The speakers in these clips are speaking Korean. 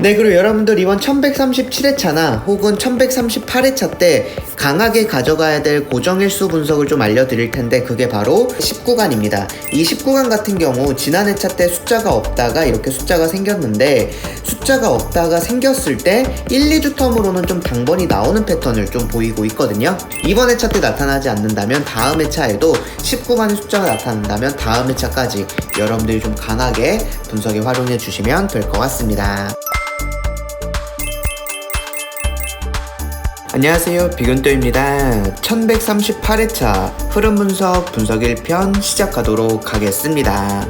네, 그리고 여러분들 이번 1137회차나 혹은 1138회차 때 강하게 가져가야 될 고정일수 분석을 좀 알려드릴 텐데, 그게 바로 10구간입니다. 이 10구간 같은 경우 지난 회차 때 숫자가 없다가 이렇게 숫자가 생겼는데, 숫자가 없다가 생겼을 때 1, 2주 텀으로는 좀 당번이 나오는 패턴을 좀 보이고 있거든요. 이번 회차 때 나타나지 않는다면 다음 회차에도 10구간의 숫자가 나타난다면 다음 회차까지 여러분들이 좀 강하게 분석에 활용해 주시면 될 것 같습니다. 안녕하세요, 비근또입니다. 1138회차 흐름 분석 분석 1편 시작하도록 하겠습니다.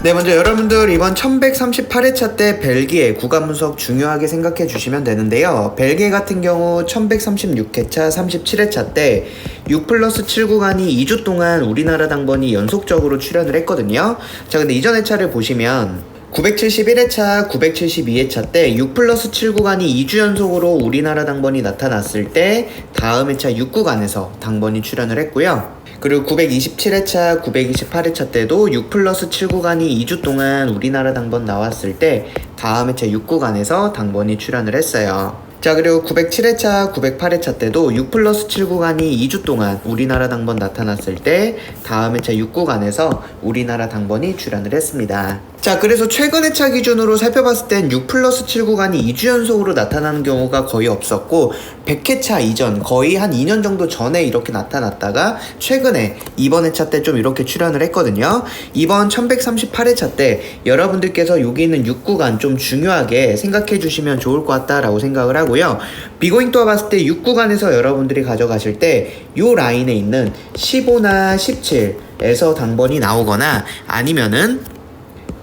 네, 먼저 여러분들 이번 1138회차 때 벨기에 구간 분석 중요하게 생각해 주시면 되는데요. 벨기에 같은 경우 1136회차 37회차 때 6+7 구간이 2주 동안 우리나라 당번이 연속적으로 출현을 했거든요. 자, 근데 이전 회차를 보시면 971회차, 972회차 때 6+7 구간이 2주 연속으로 우리나라 당번이 나타났을 때 다음 회차 6구간에서 당번이 출현을 했고요. 그리고 927회차, 928회차 때도 6+7 구간이 2주 동안 우리나라 당번 나왔을 때 다음 회차 6구간에서 당번이 출현을 했어요. 자, 그리고 907회차, 908회차 때도 6+7 구간이 2주 동안 우리나라 당번 나타났을 때 다음 회차 6구간에서 우리나라 당번이 출현을 했습니다. 자, 그래서 최근 회차 기준으로 살펴봤을 땐 6+7 구간이 2주 연속으로 나타나는 경우가 거의 없었고, 100회차 이전 거의 한 2년 정도 전에 이렇게 나타났다가 최근에 이번 회차 때 좀 이렇게 출현을 했거든요. 이번 1138회차 때 여러분들께서 여기 있는 6구간 좀 중요하게 생각해 주시면 좋을 것 같다라고 생각을 하고요. 비고잉또와 봤을 때 6구간에서 여러분들이 가져가실 때 요 라인에 있는 15나 17에서 당번이 나오거나 아니면은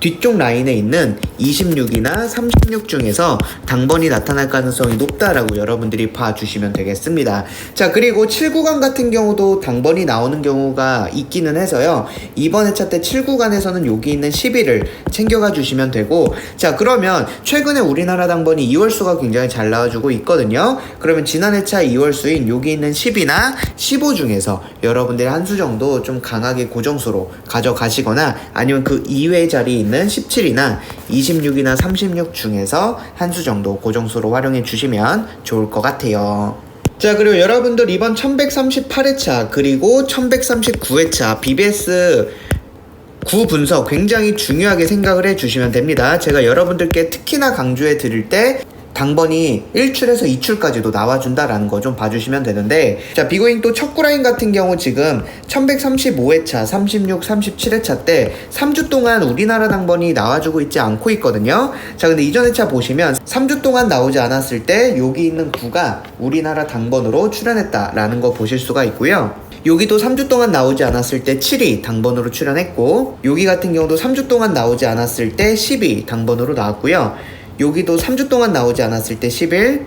뒤쪽 라인에 있는 26이나 36 중에서 당번이 나타날 가능성이 높다라고 여러분들이 봐주시면 되겠습니다. 자, 그리고 7구간 같은 경우도 당번이 나오는 경우가 있기는 해서요. 이번 회차 때 7구간에서는 여기 있는 11을 챙겨가 주시면 되고, 자, 그러면 최근에 우리나라 당번이 2월수가 굉장히 잘 나와주고 있거든요. 그러면 지난 회차 2월수인 여기 있는 10이나 15 중에서 여러분들이 한 수 정도 좀 강하게 고정수로 가져가시거나 아니면 그 이외의 자리에 있는 17이나 26이나 36 중에서 한 수 정도 고정수로 활용해 주시면 좋을 것 같아요. 자, 그리고 여러분들 이번 1138회차 그리고 1139회차 BBS 9 분석 굉장히 중요하게 생각을 해 주시면 됩니다. 제가 여러분들께 특히나 강조해 드릴 때 당번이 1출에서 2출까지도 나와준다라는 거 좀 봐주시면 되는데, 자, 비고잉 또 첫 구라인 같은 경우 지금 1135회차, 36, 37회차 때 3주 동안 우리나라 당번이 나와주고 있지 않고 있거든요. 자, 근데 이전 회차 보시면 3주 동안 나오지 않았을 때 여기 있는 9가 우리나라 당번으로 출연했다라는 거 보실 수가 있고요. 여기도 3주 동안 나오지 않았을 때 7이 당번으로 출연했고, 여기 같은 경우도 3주 동안 나오지 않았을 때 10이 당번으로 나왔고요. 여기도 3주 동안 나오지 않았을 때 11,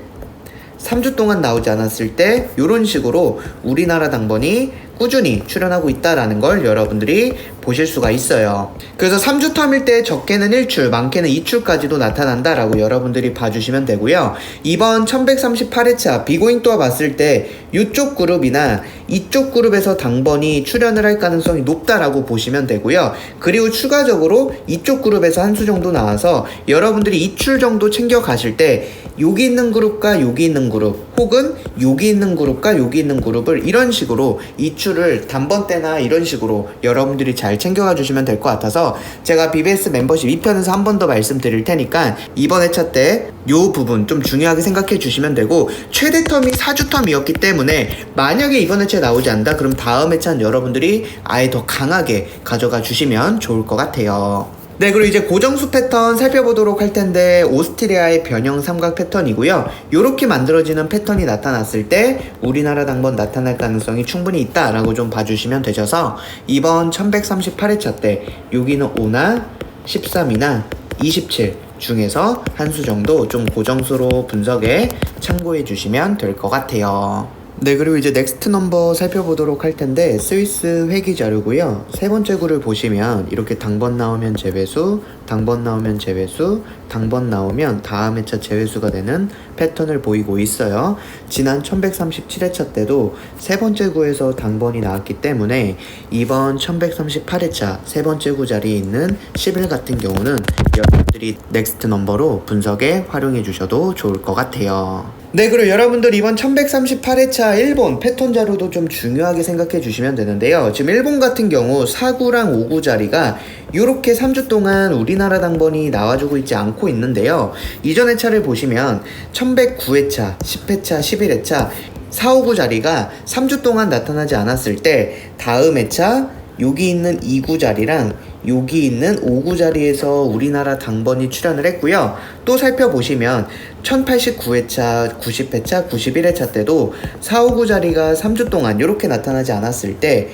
3주 동안 나오지 않았을 때 이런 식으로 우리나라 당번이 꾸준히 출연하고 있다라는 걸 여러분들이 보실 수가 있어요. 그래서 3주 텀일 때 적게는 1출, 많게는 2출까지도 나타난다라고 여러분들이 봐주시면 되고요. 이번 1138회차 비고잉또와 봤을 때 이쪽 그룹이나 이쪽 그룹에서 당번이 출연을 할 가능성이 높다라고 보시면 되고요. 그리고 추가적으로 이쪽 그룹에서 한 수 정도 나와서 여러분들이 2출 정도 챙겨 가실 때 여기 있는 그룹과 여기 있는 그룹, 혹은 여기 있는 그룹과 여기 있는 그룹을 이런 식으로 2출을 단번 때나 이런 식으로 여러분들이 잘 챙겨가 주시면 될 것 같아서 제가 BBS 멤버십 2편에서 한 번 더 말씀드릴 테니까 이번 회차 때 요 부분 좀 중요하게 생각해 주시면 되고, 최대 텀이 4주 텀이었기 때문에 만약에 이번 회차에 나오지 않는다 그럼 다음 회차는 여러분들이 아예 더 강하게 가져가 주시면 좋을 것 같아요. 네, 그리고 이제 고정수 패턴 살펴보도록 할 텐데, 오스트리아의 변형 삼각 패턴이고요. 요렇게 만들어지는 패턴이 나타났을 때 우리나라 당번 나타날 가능성이 충분히 있다라고 좀 봐주시면 되셔서 이번 1138회차 때 여기는 5나 13이나 27 중에서 한 수 정도 좀 고정수로 분석에 참고해 주시면 될 것 같아요. 네, 그리고 이제 넥스트 넘버 살펴보도록 할 텐데, 스위스 회기 자료고요. 세 번째 구를 보시면 이렇게 당번 나오면 재배수, 당번 나오면 제외수, 당번 나오면 다음 회차 제외수가 되는 패턴을 보이고 있어요. 지난 1137회차 때도 세 번째 구에서 당번이 나왔기 때문에 이번 1138회차 세 번째 구 자리에 있는 11 같은 경우는 여러분들이 넥스트 넘버로 분석에 활용해 주셔도 좋을 것 같아요. 네, 그리고 여러분들 이번 1138회차 일본 패턴 자료도 좀 중요하게 생각해 주시면 되는데요. 지금 일본 같은 경우 4구랑 5구 자리가 이렇게 3주 동안 우리나라 당번이 나와주고 있지 않고 있는데요. 이전 회차를 보시면 1109회차, 10회차, 11회차 4, 5구 자리가 3주 동안 나타나지 않았을 때 다음 회차 여기 있는 2구 자리랑 여기 있는 5구 자리에서 우리나라 당번이 출현을 했고요. 또 살펴보시면 1089회차, 90회차, 91회차 때도 4, 5구 자리가 3주 동안 이렇게 나타나지 않았을 때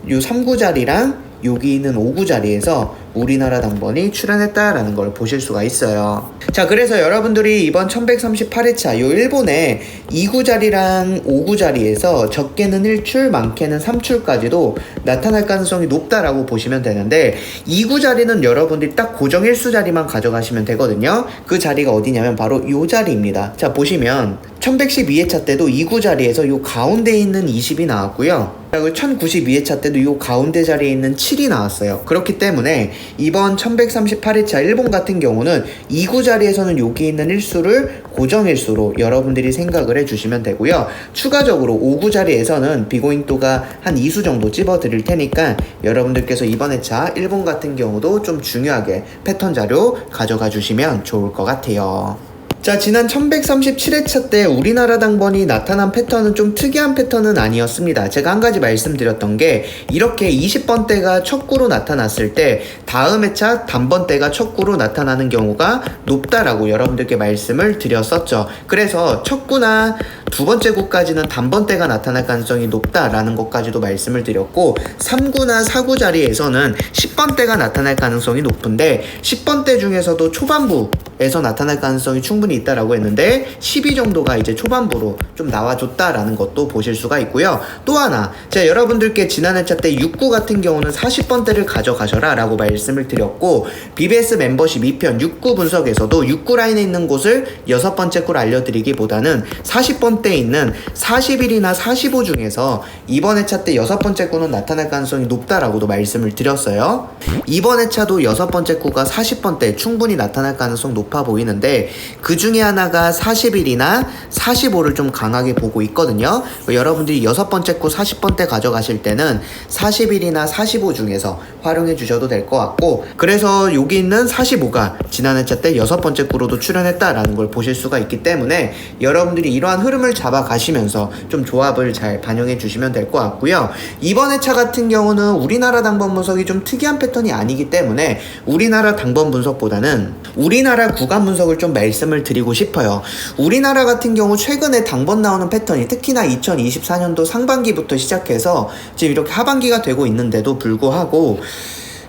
요 3구 자리랑 여기 있는 5구 자리에서 우리나라 당번이 출현했다라는 걸 보실 수가 있어요. 자, 그래서 여러분들이 이번 1138회차 요 일본의 2구 자리랑 5구 자리에서 적게는 1출, 많게는 3출까지도 나타날 가능성이 높다라고 보시면 되는데 2구 자리는 여러분들이 딱 고정 일수 자리만 가져가시면 되거든요. 그 자리가 어디냐면 바로 요 자리입니다. 자, 보시면 1112회차 때도 2구 자리에서 요 가운데에 있는 20이 나왔고요. 그리고 1092회차 때도 요 가운데 자리에 있는 7이 나왔어요. 그렇기 때문에 이번 1138회차 일본 같은 경우는 2구 자리에서는 여기 있는 일수를 고정일수로 여러분들이 생각을 해주시면 되고요. 추가적으로 5구 자리에서는 비고잉도가 한 2수 정도 찝어드릴 테니까 여러분들께서 이번 회차 일본 같은 경우도 좀 중요하게 패턴 자료 가져가 주시면 좋을 것 같아요. 자, 지난 1137회차 때 우리나라 당번이 나타난 패턴은 좀 특이한 패턴은 아니었습니다. 제가 한 가지 말씀드렸던 게 이렇게 20번대가 첫 구로 나타났을 때 다음 회차 단번대가 첫 구로 나타나는 경우가 높다라고 여러분들께 말씀을 드렸었죠. 그래서 첫 구나 두 번째 구까지는 단번대가 나타날 가능성이 높다라는 것까지도 말씀을 드렸고 3구나 4구 자리에서는 10번대가 나타날 가능성이 높은데 10번대 중에서도 초반부에서 나타날 가능성이 충분히 있다라고 했는데 12 정도가 이제 초반부로 좀 나와줬다라는 것도 보실 수가 있고요. 또 하나, 제가 여러분들께 지난 회차 때 6구 같은 경우는 40번대를 가져가셔라 라고 말씀을 드렸고 BBS 멤버십 2편 6구 분석에서도 6구 라인에 있는 곳을 6번째 구로 알려드리기보다는 40번대에 있는 41이나 45 중에서 이번 회차 때 6번째 구는 나타날 가능성이 높다라고도 말씀을 드렸어요. 이번 회차도 6번째 구가 40번대 충분히 나타날 가능성 높아 보이는데 그 중에 하나가 41이나 45를 좀 강하게 보고 있거든요. 여러분들이 6번째 구 40번대 가져가실 때는 41이나 45 중에서 활용해 주셔도 될 것 같고 그래서 여기 있는 45가 지난 회차 때 6번째 구로도 출연했다라는 걸 보실 수가 있기 때문에 여러분들이 이러한 흐름을 잡아가시면서 좀 조합을 잘 반영해 주시면 될 것 같고요. 이번 회차 같은 경우는 우리나라 당번 분석이 좀 특이한 패턴이 아니기 때문에 우리나라 당번 분석보다는 우리나라 구간 분석을 좀 말씀을 드리고 싶어요. 우리나라 같은 경우 최근에 당번 나오는 패턴이 특히나 2024년도 상반기부터 시작해서 지금 이렇게 하반기가 되고 있는데도 불구하고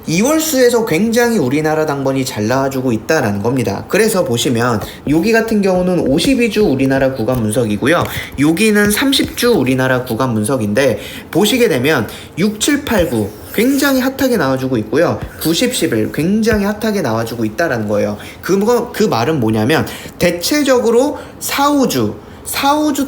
2월수에서 굉장히 우리나라 당번이 잘 나와주고 있다라는 겁니다. 그래서 보시면 여기 같은 경우는 52주 우리나라 구간 분석이고요. 여기는 30주 우리나라 구간 분석인데 보시게 되면 6, 7, 8, 9 굉장히 핫하게 나와주고 있고요. 90, 11 굉장히 핫하게 나와주고 있다라는 거예요. 그 말은 뭐냐면 대체적으로 4, 5주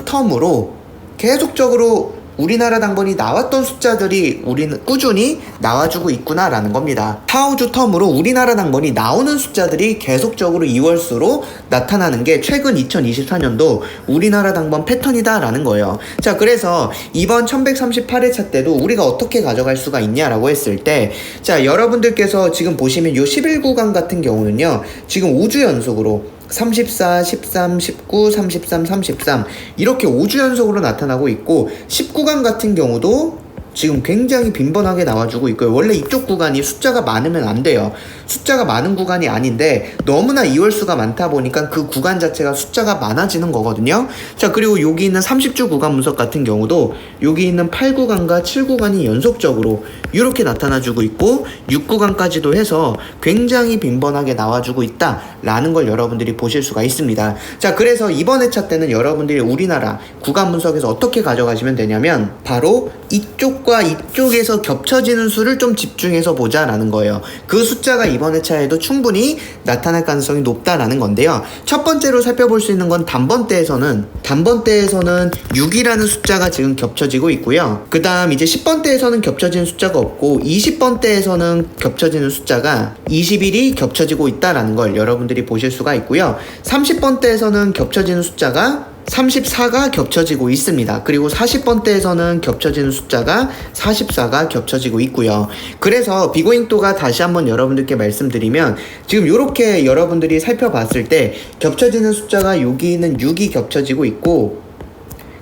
텀으로 계속적으로 우리나라 당번이 나왔던 숫자들이 우리는 꾸준히 나와주고 있구나라는 겁니다. 4, 5주 텀으로 우리나라 당번이 나오는 숫자들이 계속적으로 2월수로 나타나는 게 최근 2024년도 우리나라 당번 패턴이다라는 거예요. 자, 그래서 이번 1138회차 때도 우리가 어떻게 가져갈 수가 있냐라고 했을 때 자, 여러분들께서 지금 보시면 요 11구간 같은 경우는요 지금 5주 연속으로 34, 13, 19, 33, 33 이렇게 5주 연속으로 나타나고 있고 19간 같은 경우도 지금 굉장히 빈번하게 나와주고 있고요. 원래 이쪽 구간이 숫자가 많으면 안 돼요. 숫자가 많은 구간이 아닌데 너무나 2월수가 많다 보니까 그 구간 자체가 숫자가 많아지는 거거든요. 자, 그리고 여기 있는 30주 구간 분석 같은 경우도 여기 있는 8구간과 7구간이 연속적으로 이렇게 나타나주고 있고 6구간까지도 해서 굉장히 빈번하게 나와주고 있다라는 걸 여러분들이 보실 수가 있습니다. 자, 그래서 이번 회차 때는 여러분들이 우리나라 구간 분석에서 어떻게 가져가시면 되냐면 바로 이쪽과 이쪽에서 겹쳐지는 수를 좀 집중해서 보자라는 거예요. 그 숫자가 이번 회차에도 충분히 나타날 가능성이 높다라는 건데요. 첫 번째로 살펴볼 수 있는 건 단번대에서는 6이라는 숫자가 지금 겹쳐지고 있고요. 그 다음 이제 10번대에서는 겹쳐지는 숫자가 없고 20번대에서는 겹쳐지는 숫자가 21이 겹쳐지고 있다라는 걸 여러분들이 보실 수가 있고요. 30번대에서는 겹쳐지는 숫자가 34가 겹쳐지고 있습니다. 그리고 40번대에서는 겹쳐지는 숫자가 44가 겹쳐지고 있고요. 그래서 비고잉도가 다시 한번 여러분들께 말씀드리면 지금 이렇게 여러분들이 살펴봤을 때 겹쳐지는 숫자가 여기는 6이 겹쳐지고 있고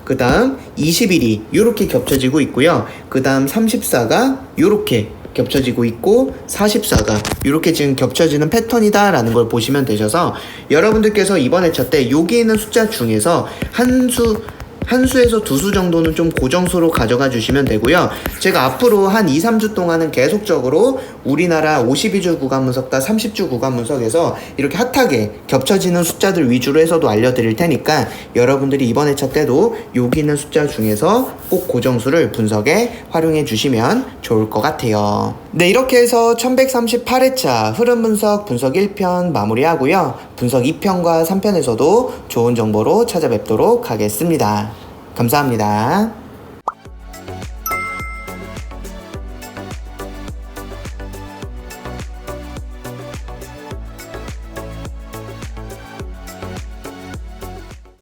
그 다음 21이 이렇게 겹쳐지고 있고요. 그 다음 34가 이렇게 겹쳐지고 있고 44가 이렇게 지금 겹쳐지는 패턴이다 라는 걸 보시면 되셔서 여러분들께서 이번 회차 때 여기 있는 숫자 중에서 한 수에서 두 수 정도는 좀 고정수로 가져가 주시면 되고요. 제가 앞으로 한 2, 3주 동안은 계속적으로 우리나라 52주 구간분석과 30주 구간분석에서 이렇게 핫하게 겹쳐지는 숫자들 위주로 해서도 알려드릴 테니까 여러분들이 이번 회차 때도 여기 있는 숫자 중에서 꼭 고정수를 분석에 활용해 주시면 좋을 것 같아요. 네, 이렇게 해서 1138회차 흐름 분석 1편 마무리하고요. 분석 2편과 3편에서도 좋은 정보로 찾아뵙도록 하겠습니다. 감사합니다.